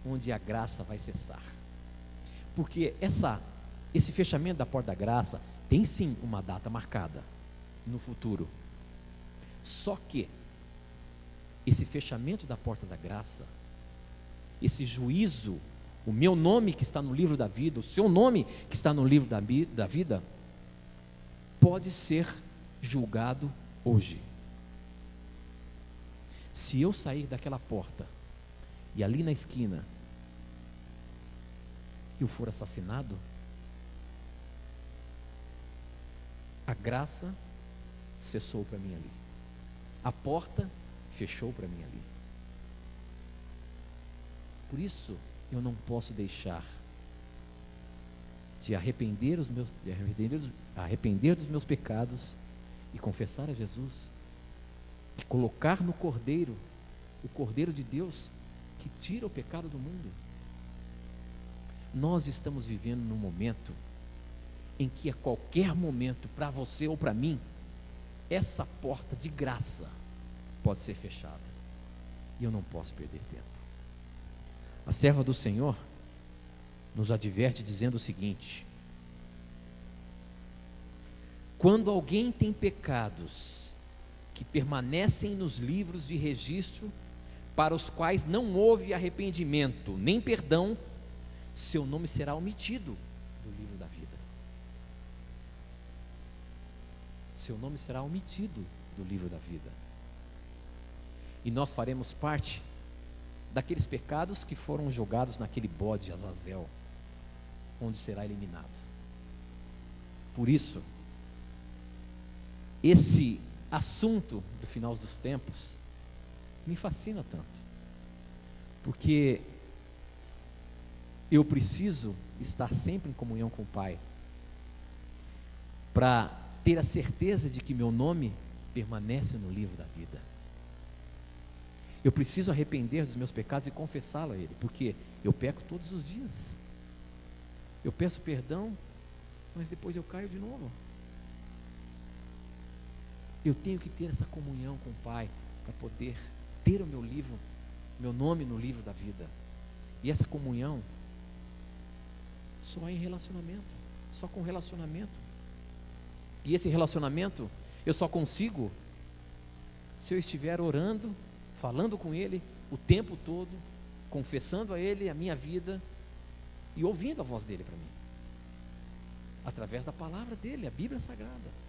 onde a graça vai cessar. Porque esse fechamento da porta da graça tem sim uma data marcada no futuro. Só que esse fechamento da porta da graça, esse juízo, o meu nome que está no livro da vida, o seu nome que está no livro da vida, pode ser julgado hoje. Se eu sair daquela porta e ali na esquina eu for assassinado, a graça cessou para mim ali, a porta fechou para mim ali. Por isso eu não posso deixar de arrepender dos meus pecados e confessar a Jesus, e colocar no Cordeiro, o Cordeiro de Deus que tira o pecado do mundo. Nós estamos vivendo num momento em que a qualquer momento, para você ou para mim, essa porta de graça pode ser fechada, e eu não posso perder tempo. A serva do Senhor nos adverte dizendo o seguinte: quando alguém tem pecados que permanecem nos livros de registro, para os quais não houve arrependimento nem perdão, seu nome será omitido do livro da vida. Seu nome será omitido do livro da vida. E nós faremos parte daqueles pecados que foram jogados naquele bode de Azazel, onde será eliminado. Por isso, esse assunto do final dos tempos me fascina tanto, porque eu preciso estar sempre em comunhão com o Pai, para ter a certeza de que meu nome permanece no livro da vida. Eu preciso arrepender dos meus pecados e confessá-lo a Ele, porque eu peco todos os dias. Eu peço perdão, mas depois eu caio de novo. Eu tenho que ter essa comunhão com o Pai para poder ter o meu livro, meu nome no livro da vida. E essa comunhão só é em relacionamento, só com relacionamento. E esse relacionamento eu só consigo se eu estiver orando, falando com Ele o tempo todo, confessando a Ele a minha vida e ouvindo a voz dEle para mim, através da palavra dEle, a Bíblia Sagrada.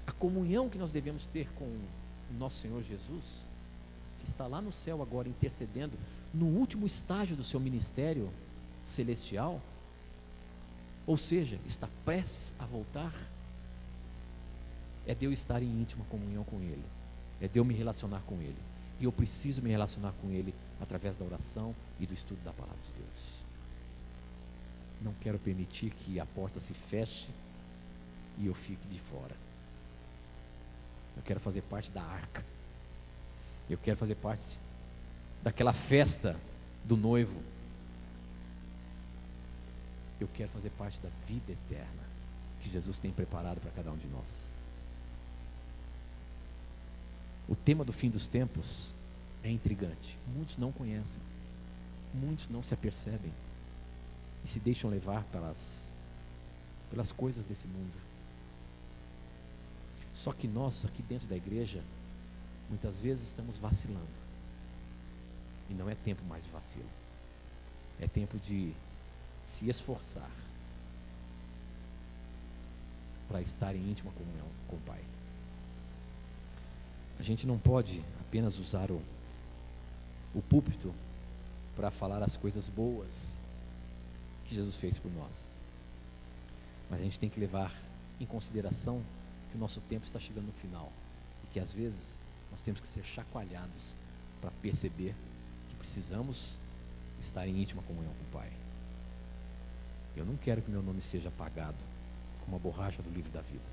A comunhão que nós devemos ter com o nosso Senhor Jesus, que está lá no céu agora intercedendo, no último estágio do seu ministério celestial, ou seja, está prestes a voltar, é de eu estar em íntima comunhão com Ele, é de eu me relacionar com Ele, e eu preciso me relacionar com Ele através da oração e do estudo da palavra de Deus. Não quero permitir que a porta se feche e eu fique de fora. Eu quero fazer parte da arca, eu quero fazer parte daquela festa do noivo, eu quero fazer parte da vida eterna que Jesus tem preparado para cada um de nós. O tema do fim dos tempos é intrigante. Muitos não conhecem, muitos não se apercebem e se deixam levar pelas coisas desse mundo. Só que nós, aqui dentro da igreja, muitas vezes estamos vacilando. E não é tempo mais de vacilo. É tempo de se esforçar para estar em íntima comunhão com o Pai. A gente não pode apenas usar o púlpito para falar as coisas boas que Jesus fez por nós. Mas a gente tem que levar em consideração que o nosso tempo está chegando no final e que às vezes nós temos que ser chacoalhados para perceber que precisamos estar em íntima comunhão com o Pai. Eu não quero que meu nome seja apagado como a borracha do livro da vida.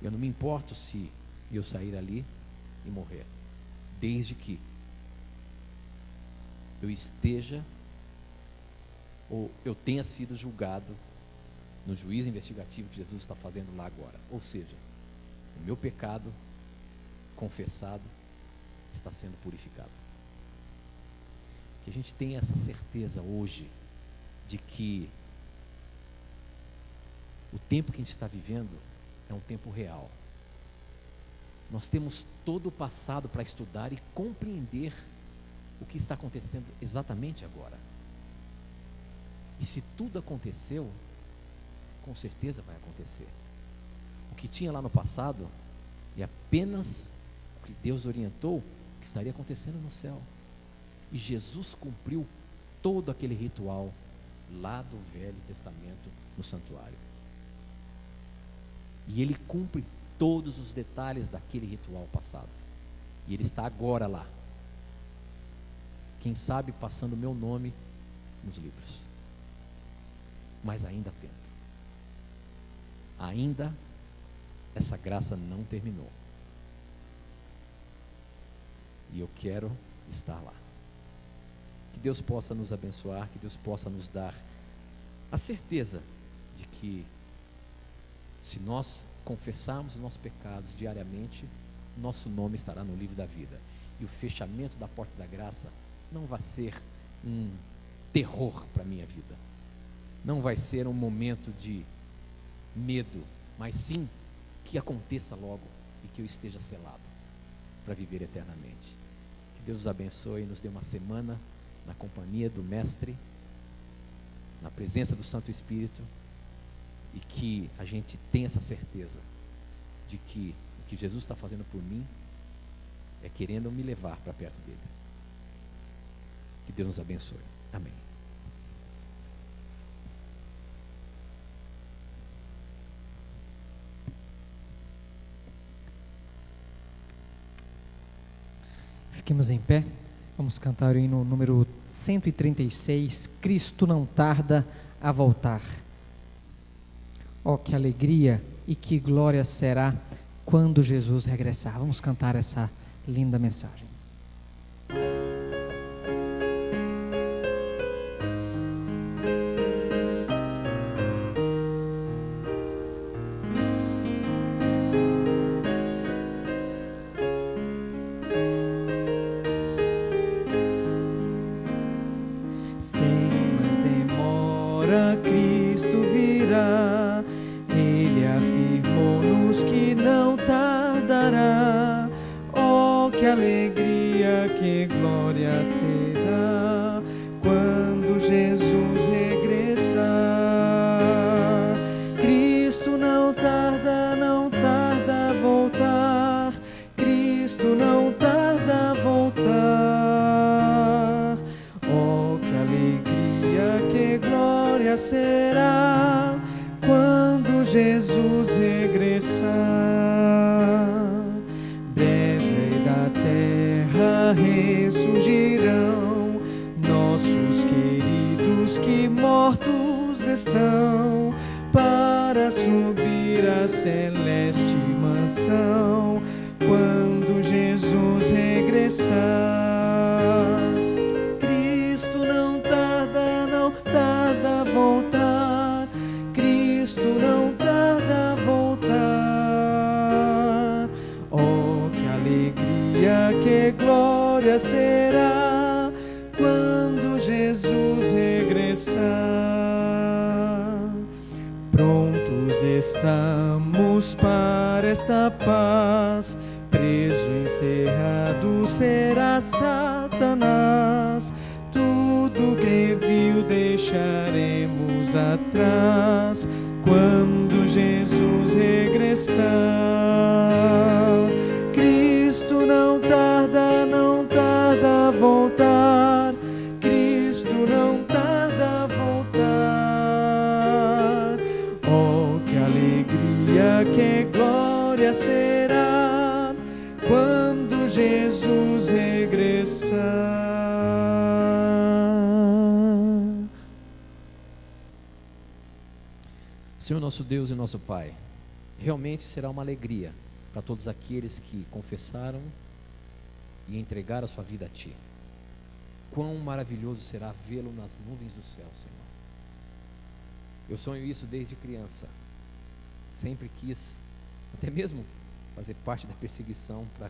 Eu não me importo se eu sair ali e morrer, desde que eu esteja ou eu tenha sido julgado no juízo investigativo que Jesus está fazendo lá agora. Ou seja, o meu pecado confessado está sendo purificado. Que a gente tenha essa certeza hoje de que o tempo que a gente está vivendo é um tempo real. Nós temos todo o passado para estudar e compreender o que está acontecendo exatamente agora. E se tudo aconteceu, com certeza vai acontecer. O que tinha lá no passado é apenas o que Deus orientou que estaria acontecendo no céu. E Jesus cumpriu todo aquele ritual lá do Velho Testamento no santuário. E Ele cumpre todos os detalhes daquele ritual passado. E Ele está agora lá. Quem sabe passando o meu nome nos livros. Mas ainda há tempo. Ainda essa graça não terminou. E eu quero estar lá. Que Deus possa nos abençoar, que Deus possa nos dar a certeza de que se nós confessarmos os nossos pecados diariamente, nosso nome estará no livro da vida. E o fechamento da porta da graça não vai ser um terror para a minha vida. Não vai ser um momento de medo, mas sim que aconteça logo e que eu esteja selado para viver eternamente. Que Deus os abençoe e nos dê uma semana na companhia do Mestre, na presença do Santo Espírito, e que a gente tenha essa certeza de que o que Jesus está fazendo por mim é querendo me levar para perto dele. Que Deus nos abençoe. Amém. Fiquemos em pé, vamos cantar o hino número 136, Cristo não tarda a voltar. Oh, que alegria e que glória será quando Jesus regressar. Vamos cantar essa linda mensagem. Será quando Jesus regressar. Breve da terra ressurgirão nossos queridos que mortos estão, para subir a celeste mansão quando Jesus regressar. Voltar, Cristo não tarda a voltar. Oh, que alegria, que glória será quando Jesus regressar. Prontos estamos para esta paz, preso, encerrado será Satanás. Tudo que viu deixaremos atrás quando Jesus regressar. Cristo não tarda a voltar. Cristo não tarda a voltar. Oh, que alegria Jesus regressar. Senhor nosso Deus e nosso Pai, realmente será uma alegria para todos aqueles que confessaram e entregaram a sua vida a Ti. Quão maravilhoso será vê-lo nas nuvens do céu, Senhor. Eu sonho isso desde criança. Sempre quis, até mesmo, fazer parte da perseguição para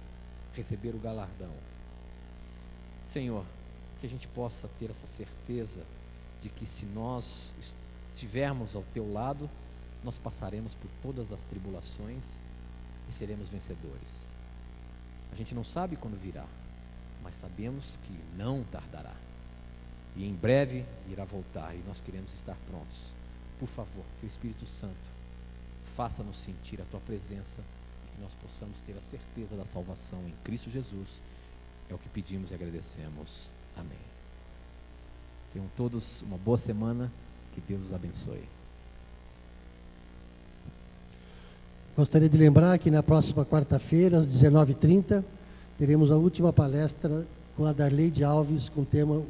receber o galardão. Senhor, que a gente possa ter essa certeza de que se nós estivermos ao Teu lado, nós passaremos por todas as tribulações e seremos vencedores. A gente não sabe quando virá, mas sabemos que não tardará. E em breve irá voltar e nós queremos estar prontos. Por favor, que o Espírito Santo faça-nos sentir a Tua presença e que nós possamos ter a certeza da salvação em Cristo Jesus. É o que pedimos e agradecemos. Amém. Tenham todos uma boa semana. Que Deus os abençoe. Gostaria de lembrar que na próxima quarta-feira, às 19h30, teremos a última palestra com a Darleide Alves, com o tema O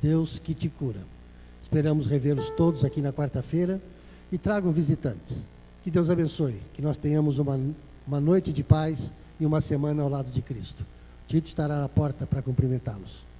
Deus que te cura. Esperamos revê-los todos aqui na quarta-feira e tragam visitantes. Que Deus abençoe, que nós tenhamos uma noite de paz e uma semana ao lado de Cristo. Tito estará na porta para cumprimentá-los.